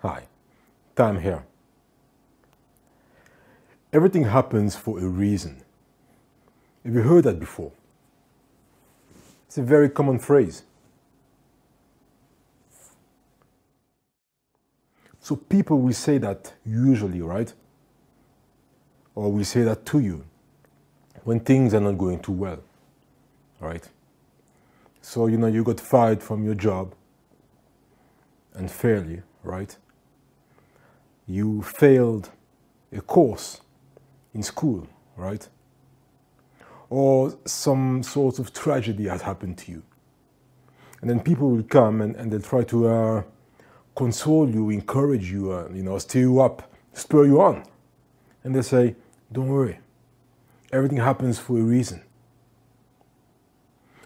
Hi, Tam here. Everything happens for a reason. Have you heard that before? It's a very common phrase. So people will say that usually, right? Or will say that to you when things are not going too well, right? So, you got fired from your job unfairly, right? You failed a course in school, right? Or some sort of tragedy has happened to you. And then people will come and they'll try to console you, encourage you, stir you up, spur you on. And they say, don't worry, everything happens for a reason.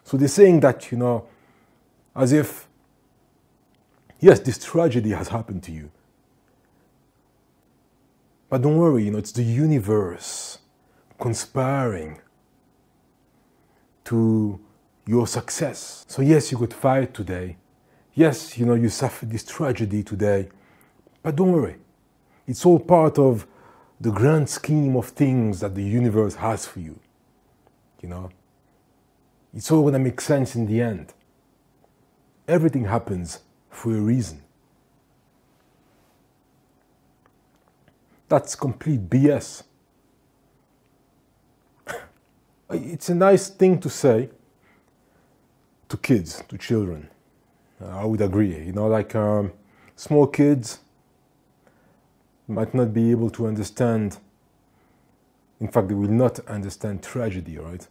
So they're saying that, as if, yes, this tragedy has happened to you. But don't worry, it's the universe conspiring to your success. So yes, you got fired today. Yes, you suffered this tragedy today. But don't worry. It's all part of the grand scheme of things that the universe has for you. It's all going to make sense in the end. Everything happens for a reason. That's complete BS. It's a nice thing to say to kids, to children. I would agree. Small kids might not be able to understand. In fact, they will not understand tragedy, right?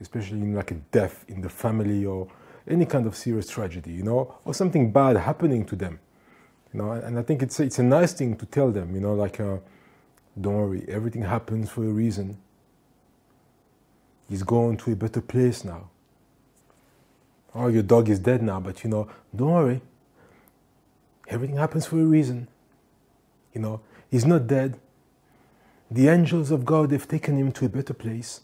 Especially in like a death in the family or any kind of serious tragedy, or something bad happening to them. And I think it's a nice thing to tell them, don't worry, everything happens for a reason. He's gone to a better place now. Oh, your dog is dead now, but don't worry. Everything happens for a reason. He's not dead. The angels of God, they've taken him to a better place.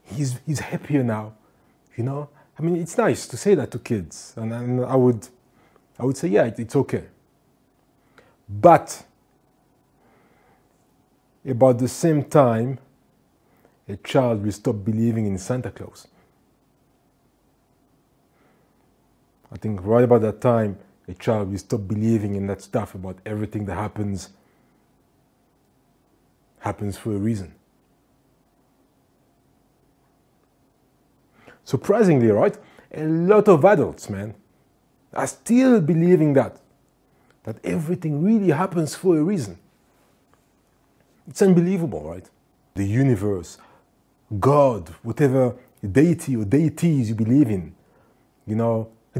He's happier now. It's nice to say that to kids. And I would say, yeah, it's okay. But about the same time, a child will stop believing in Santa Claus. I think right about that time, a child will stop believing in that stuff about everything that happens for a reason. Surprisingly, right? A lot of adults, man, are still believing that everything really happens for a reason. It's unbelievable, right? The universe, God, whatever deity or deities you believe in,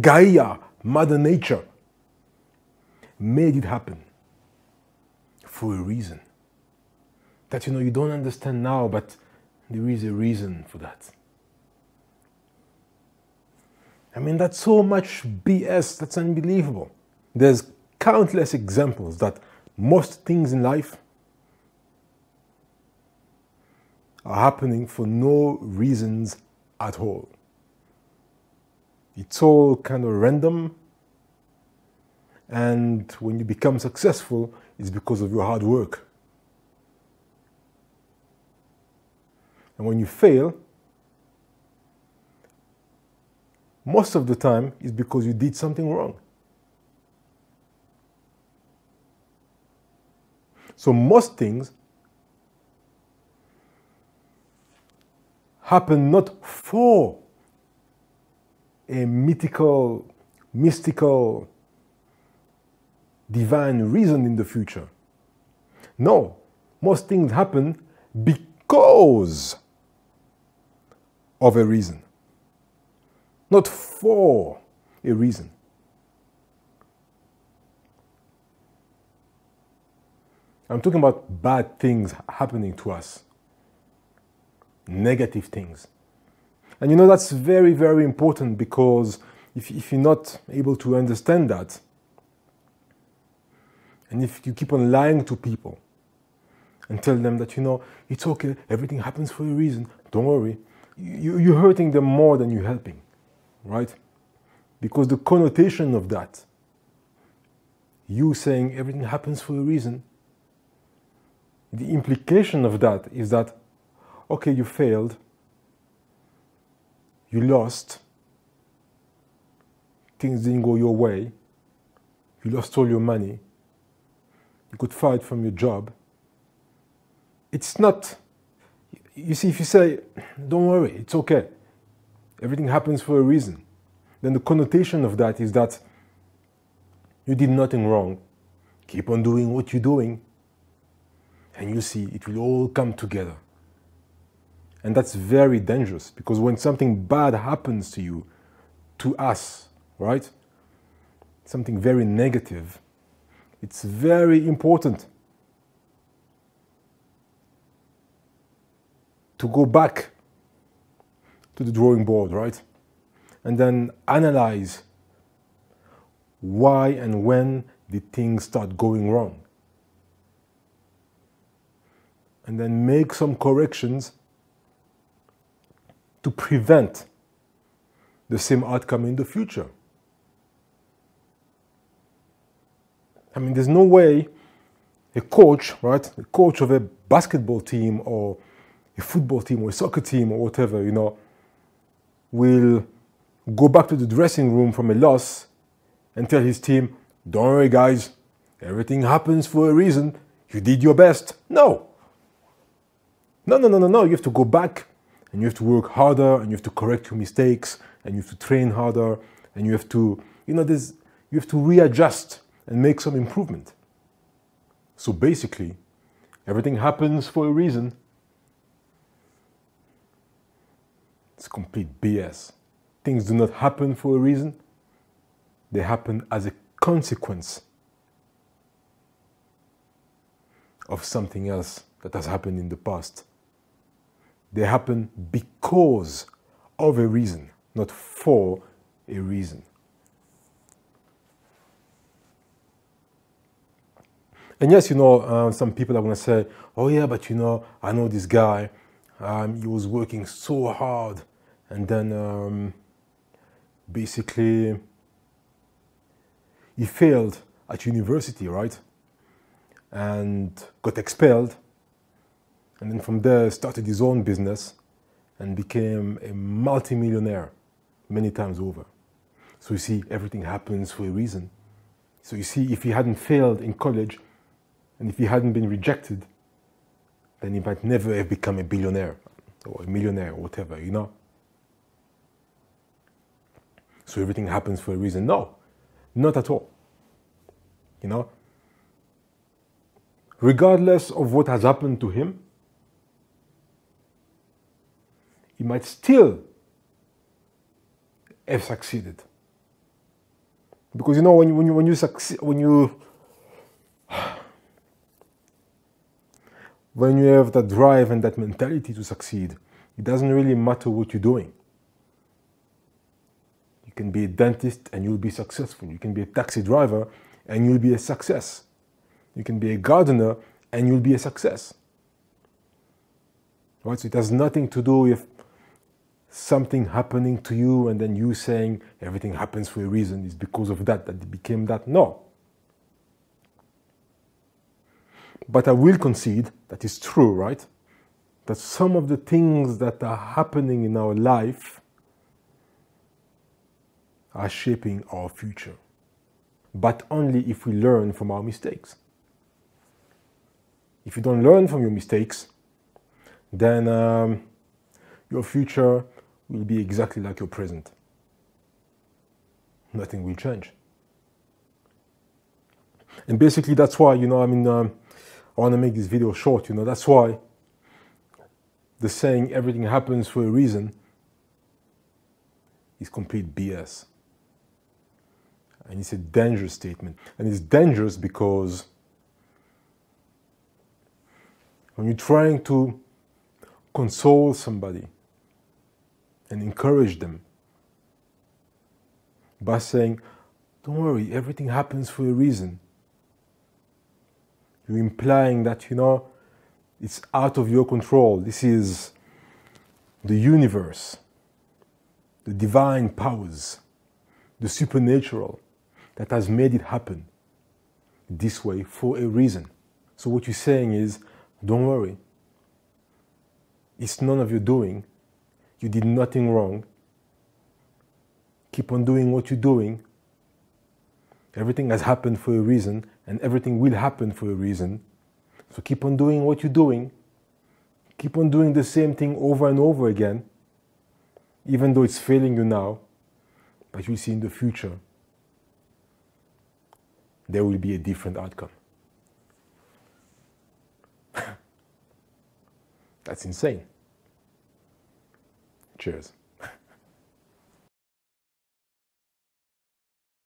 Gaia, Mother Nature, made it happen for a reason. That, you don't understand now, but there is a reason for that. That's so much BS, that's unbelievable. There's countless examples that most things in life are happening for no reasons at all. It's all kind of random, and when you become successful, it's because of your hard work. And when you fail, most of the time, it's because you did something wrong. So most things happen not for a mystical, divine reason in the future. No, most things happen because of a reason, not for a reason. I'm talking about bad things happening to us, negative things. And that's very, very important, because if you're not able to understand that, and if you keep on lying to people and tell them that, it's okay, everything happens for a reason, don't worry, you're hurting them more than you're helping, right? Because the connotation of that you saying everything happens for a reason, the implication of that is that, okay, you failed, you lost, things didn't go your way, you lost all your money, you got fired from your job. It's not, you see, if you say, don't worry, it's okay, everything happens for a reason, then the connotation of that is that you did nothing wrong, keep on doing what you're doing, and you see it will all come together. And that's very dangerous, because when something bad happens to you, to us, right? Something very negative, it's very important to go back to the drawing board, right? And then analyze why and when did things start going wrong. And then make some corrections to prevent the same outcome in the future. I mean, there's no way a coach, right, a coach of a basketball team or a football team or a soccer team or whatever, you know, will go back to the dressing room from a loss and tell his team, don't worry guys, everything happens for a reason, you did your best. No. No. You have to go back and you have to work harder and you have to correct your mistakes and you have to train harder and you have to, you know, you have to readjust and make some improvement. So basically, everything happens for a reason. It's complete BS. Things do not happen for a reason. They happen as a consequence of something else that has happened in the past. They happen because of a reason, not for a reason. And yes, you know, some people are going to say, oh yeah, but you know, I know this guy, he was working so hard, and then basically he failed at university, right? And got expelled, and then from there started his own business and became a multi-millionaire many times over. So you see, everything happens for a reason. So you see, if he hadn't failed in college, and if he hadn't been rejected, then he might never have become a billionaire or a millionaire or whatever, you know? So everything happens for a reason. No, not at all. You know? Regardless of what has happened to him, he might still have succeeded. Because you know, when you succeed, when you have that drive and that mentality to succeed, it doesn't really matter what you're doing. You can be a dentist and you'll be successful. You can be a taxi driver and you'll be a success. You can be a gardener and you'll be a success. Right? So it has nothing to do with something happening to you and then you saying everything happens for a reason. It's because of that it became that. No. But I will concede that it's true, right? That some of the things that are happening in our life are shaping our future. But only if we learn from our mistakes. If you don't learn from your mistakes, then your future will be exactly like your present. Nothing will change. And basically that's why, you know, I mean, I want to make this video short, you know, that's why the saying everything happens for a reason is complete BS. And it's a dangerous statement. And it's dangerous because when you're trying to console somebody and encourage them by saying, don't worry, everything happens for a reason, you're implying that, you know, it's out of your control. This is the universe, the divine powers, the supernatural that has made it happen. this way for a reason. So what you're saying is, don't worry. It's none of your doing. You did nothing wrong. Keep on doing what you're doing. Everything has happened for a reason, and everything will happen for a reason. So keep on doing what you're doing. Keep on doing the same thing over and over again, even though it's failing you now, but you'll see in the future, there will be a different outcome. That's insane. Cheers.